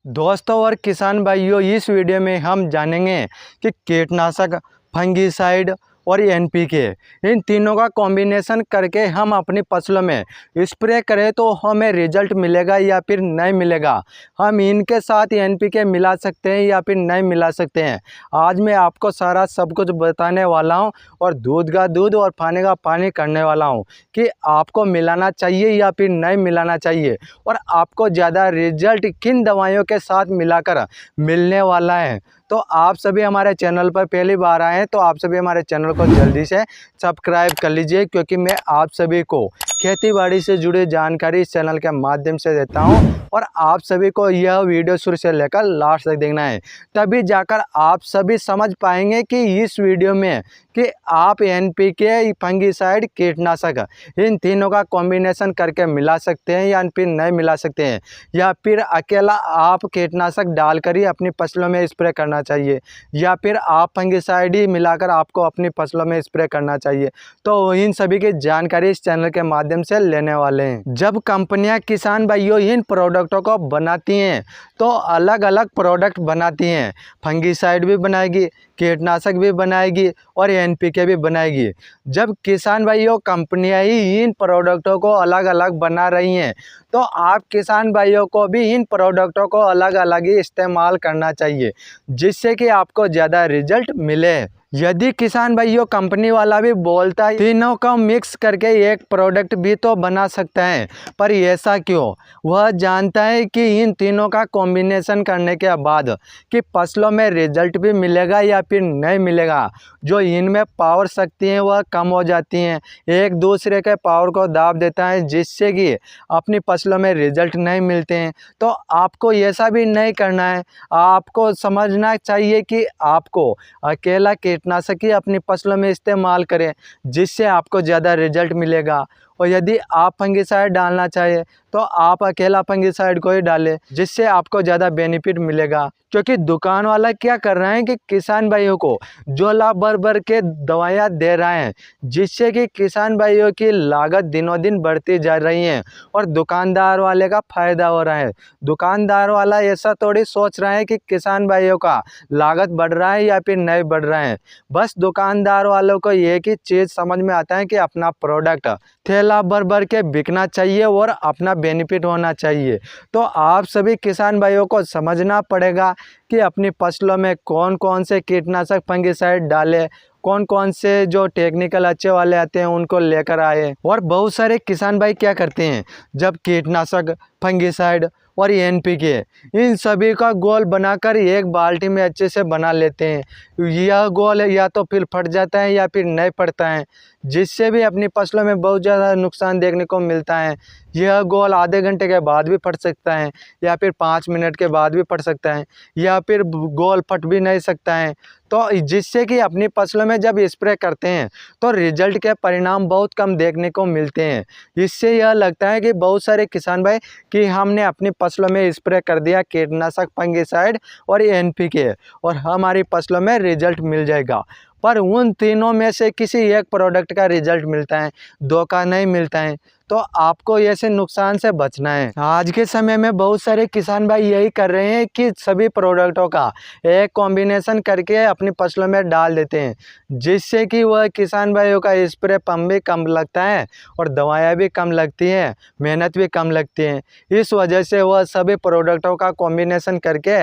दोस्तों और किसान भाइयों, इस वीडियो में हम जानेंगे कि कीटनाशक, फंगिसाइड और एनपीके इन तीनों का कॉम्बिनेशन करके हम अपनी फसलों में स्प्रे करें तो हमें रिजल्ट मिलेगा या फिर नहीं मिलेगा। हम इनके साथ एनपीके मिला सकते हैं या फिर नहीं मिला सकते हैं। आज मैं आपको सारा सब कुछ बताने वाला हूं और दूध का दूध और पानी का पानी करने वाला हूं कि आपको मिलाना चाहिए या फिर नहीं मिलाना चाहिए और आपको ज़्यादा रिजल्ट किन दवाइयों के साथ मिलाकर मिलने वाला है। तो आप सभी हमारे चैनल पर पहली बार आए हैं तो आप सभी हमारे चैनल को जल्दी से सब्सक्राइब कर लीजिए, क्योंकि मैं आप सभी को खेतीबाड़ी से जुड़ी जानकारी इस चैनल के माध्यम से देता हूं और आप सभी को यह वीडियो शुरू से लेकर लास्ट तक देखना है। तभी जाकर आप सभी समझ पाएंगे कि इस वीडियो में कि आप एनपीके, फंगिसाइड, कीटनाशक इन तीनों का कॉम्बिनेशन करके मिला सकते हैं या फिर नहीं मिला सकते हैं, या फिर अकेला आप कीटनाशक डालकर ही अपनी फसलों में स्प्रे करना चाहिए, या फिर आप फंगिसाइड ही मिलाकर आपको अपनी फसलों में स्प्रे करना चाहिए। तो इन सभी की जानकारी इस चैनल के माध्यम से लेने वाले हैं। जब कंपनियां किसान भाइयों इन प्रोडक्टों को बनाती हैं तो अलग अलग प्रोडक्ट बनाती हैं। फंगिसाइड भी बनाएगी, कीटनाशक भी बनाएगी और एनपीके भी बनाएगी। जब किसान भाइयों कंपनियां ही इन प्रोडक्टों को अलग अलग बना रही हैं तो आप किसान भाइयों को भी इन प्रोडक्टों को अलग अलग ही इस्तेमाल करना चाहिए, जिससे कि आपको ज़्यादा रिजल्ट मिले। यदि किसान भाइयों कंपनी वाला भी बोलता है तीनों का मिक्स करके एक प्रोडक्ट भी तो बना सकता है, पर ऐसा क्यों? वह जानता है कि इन तीनों का कॉम्बिनेशन करने के बाद कि फसलों में रिजल्ट भी मिलेगा या फिर नहीं मिलेगा। जो इनमें पावर शक्ति है वह कम हो जाती हैं, एक दूसरे के पावर को दाब देता है, जिससे कि अपनी फसलों में रिजल्ट नहीं मिलते हैं। तो आपको ऐसा भी नहीं करना है। आपको समझना चाहिए कि आपको अकेला कीटनाशक ही अपनी फसलों में इस्तेमाल करें, जिससे आपको ज़्यादा रिजल्ट मिलेगा। और यदि आप फंगिसाइड डालना चाहें तो आप अकेला फंगिसाइड को ही डालें, जिससे आपको ज़्यादा बेनिफिट मिलेगा। क्योंकि दुकान वाला क्या कर रहे हैं कि किसान भाइयों को झोला भर भर के दवाइयाँ दे रहे हैं, जिससे कि किसान भाइयों की लागत दिनों दिन बढ़ती जा रही है और दुकानदार वाले का फ़ायदा हो रहा है। दुकानदार वाला ऐसा थोड़ी सोच रहा है कि किसान भाइयों का लागत बढ़ रहा है या फिर नहीं बढ़ रहा है। बस दुकानदार वालों को एक ही चीज़ समझ में आता है कि अपना प्रोडक्ट थैला भर भर के बिकना चाहिए और अपना बेनिफिट होना चाहिए। तो आप सभी किसान भाइयों को समझना पड़ेगा कि अपनी फसलों में कौन कौन से कीटनाशक, फंगिसाइड डालें, कौन कौन से जो टेक्निकल अच्छे वाले आते हैं उनको लेकर आए। और बहुत सारे किसान भाई क्या करते हैं, जब कीटनाशक, फंगिसाइड और एनपीके इन सभी का गोल बनाकर एक बाल्टी में अच्छे से बना लेते हैं। यह गोल या तो फिर फट जाता है या फिर नहीं फटता है, जिससे भी अपनी फसलों में बहुत ज़्यादा नुकसान देखने को मिलता है। यह गोल आधे घंटे के बाद भी फट सकता है या फिर 5 मिनट के बाद भी फट सकता है, या फिर गोल फट भी नहीं सकता है। तो जिससे कि अपनी फसलों में जब स्प्रे करते हैं तो रिजल्ट के परिणाम बहुत कम देखने को मिलते हैं। इससे यह लगता है कि बहुत सारे किसान भाई कि हमने अपनी फसलों में स्प्रे कर दिया कीटनाशक, फंगिसाइड और एनपीके और हमारी फसलों में रिजल्ट मिल जाएगा, पर उन तीनों में से किसी एक प्रोडक्ट का रिजल्ट मिलता है, दो का नहीं मिलता है। तो आपको ऐसे नुकसान से बचना है। आज के समय में बहुत सारे किसान भाई यही कर रहे हैं कि सभी प्रोडक्टों का एक कॉम्बिनेशन करके अपनी फसलों में डाल देते हैं, जिससे कि वह किसान भाइयों का स्प्रे पंप भी कम लगता है और दवाइयाँ भी कम लगती हैं, मेहनत भी कम लगती है। इस वजह से वह सभी प्रोडक्टों का कॉम्बिनेशन करके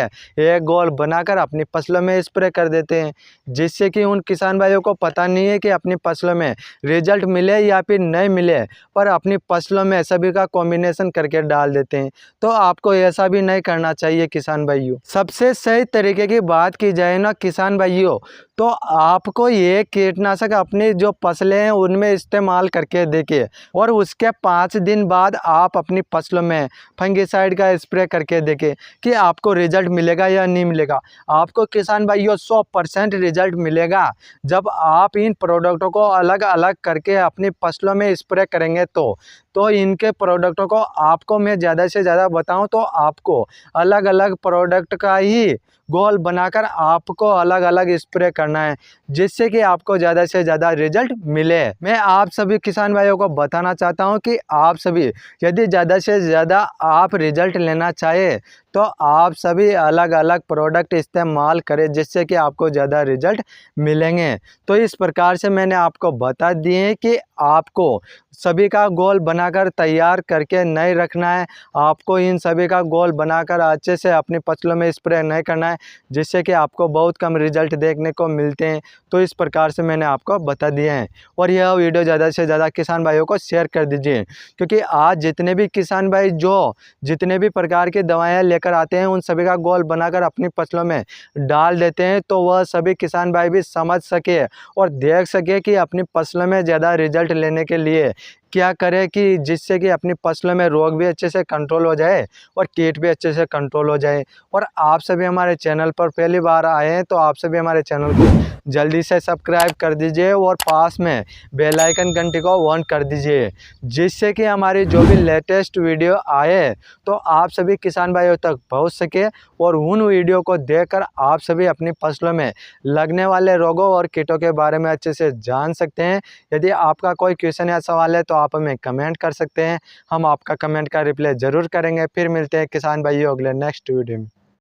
एक गोल बनाकर अपनी फसलों में स्प्रे कर देते हैं, जिससे कि उन किसान भाइयों को पता नहीं है कि अपनी फसलों में रिजल्ट मिले या फिर नहीं मिले, पर अपनी फसलों में सभी का कॉम्बिनेशन करके डाल देते हैं। तो आपको ऐसा भी नहीं करना चाहिए किसान भाइयों। सबसे सही तरीके की बात की जाए ना किसान भाइयों, तो आपको ये कीटनाशक अपनी जो फसलें हैं उनमें इस्तेमाल करके देखिए और उसके 5 दिन बाद आप अपनी फसलों में फंगिसाइड का स्प्रे करके देखें कि आपको रिजल्ट मिलेगा या नहीं मिलेगा। आपको किसान भाइयों 100% रिजल्ट मिलेगा जब आप इन प्रोडक्टों को अलग अलग करके अपनी फसलों में स्प्रे करेंगे। तो इनके प्रोडक्टों को आपको मैं ज़्यादा से ज़्यादा बताऊं तो आपको अलग अलग प्रोडक्ट का ही गोल बनाकर आपको अलग अलग स्प्रे करना है, जिससे कि आपको ज़्यादा से ज़्यादा रिजल्ट मिले। मैं आप सभी किसान भाइयों को बताना चाहता हूं कि आप सभी यदि ज़्यादा से ज़्यादा आप रिजल्ट लेना चाहे तो आप सभी अलग अलग प्रोडक्ट इस्तेमाल करें जिससे कि आपको ज़्यादा रिजल्ट मिलेंगे। तो इस प्रकार से मैंने आपको बता दिए कि आपको सभी का गोल बनाकर तैयार करके नहीं रखना है, आपको इन सभी का गोल बनाकर अच्छे से अपनी फसलों में स्प्रे नहीं करना है जिससे कि आपको बहुत कम रिजल्ट देखने को मिलते हैं। तो इस प्रकार से मैंने आपको बता दिए हैं और यह वीडियो ज़्यादा से ज़्यादा किसान भाइयों को शेयर कर दीजिए, क्योंकि आज जितने भी किसान भाई जो जितने भी प्रकार की दवाएं लेकर आते हैं उन सभी का गोल बनाकर अपनी फसलों में डाल देते हैं, तो वह सभी किसान भाई भी समझ सके और देख सके कि अपनी फसलों में ज़्यादा रिजल्ट लेने के लिए क्या करें कि जिससे कि अपनी फसलों में रोग भी अच्छे से कंट्रोल हो जाए और कीट भी अच्छे से कंट्रोल हो जाए। और आप सभी हमारे चैनल पर पहली बार आए हैं तो आप सभी हमारे चैनल को जल्दी से सब्सक्राइब कर दीजिए और पास में बेल आइकन घंटी को ऑन कर दीजिए, जिससे कि हमारी जो भी लेटेस्ट वीडियो आए तो आप सभी किसान भाइयों तक पहुंच सके और उन वीडियो को देखकर आप सभी अपनी फसलों में लगने वाले रोगों और कीटों के बारे में अच्छे से जान सकते हैं। यदि आपका कोई क्वेश्चन या सवाल है तो आप हमें कमेंट कर सकते हैं, हम आपका कमेंट का रिप्लाई ज़रूर करेंगे। फिर मिलते हैं किसान भाइयों अगले नेक्स्ट वीडियो में।